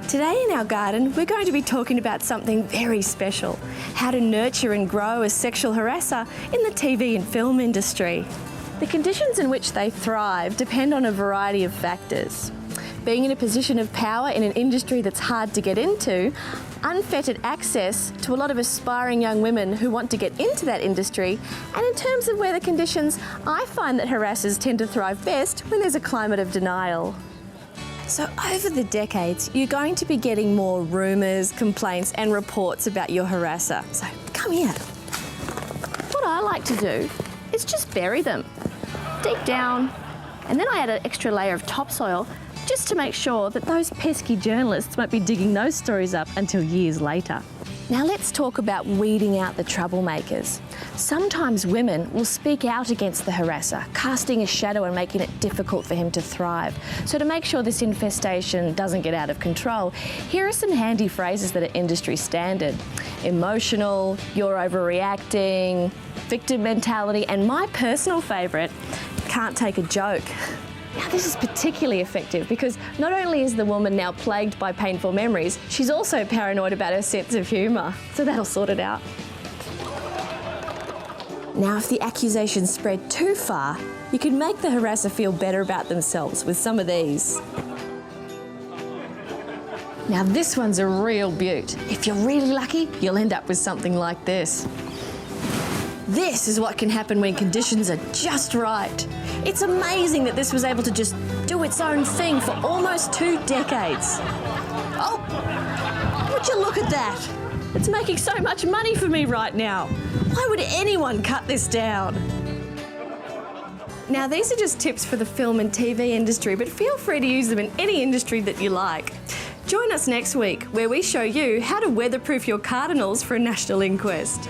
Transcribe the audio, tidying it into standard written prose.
Today in our garden, we're going to be talking about something very special: how to nurture and grow a sexual harasser in the TV and film industry. The conditions in which they thrive depend on a variety of factors. Being in a position of power in an industry that's hard to get into, unfettered access to a lot of aspiring young women who want to get into that industry, and in terms of weather conditions, I find that harassers tend to thrive best when there's a climate of denial. So over the decades, you're going to be getting more rumours, complaints and reports about your harasser. So come here. What I like to do is just bury them deep down, and then I add an extra layer of topsoil just to make sure that those pesky journalists won't be digging those stories up until years later. Now let's talk about weeding out the troublemakers. Sometimes women will speak out against the harasser, casting a shadow and making it difficult for him to thrive. So to make sure this infestation doesn't get out of control, here are some handy phrases that are industry standard: emotional, you're overreacting, victim mentality, and my personal favourite, can't take a joke. Now this is particularly effective because not only is the woman now plagued by painful memories, she's also paranoid about her sense of humour, so that'll sort it out. Now if the accusations spread too far, you can make the harasser feel better about themselves with some of these. Now this one's a real beaut. If you're really lucky, you'll end up with something like this. This is what can happen when conditions are just right. It's amazing that this was able to just do its own thing for almost 2 decades. Oh, would you look at that? It's making so much money for me right now. Why would anyone cut this down? Now these are just tips for the film and TV industry, but feel free to use them in any industry that you like. Join us next week where we show you how to weatherproof your cardinals for a national inquest.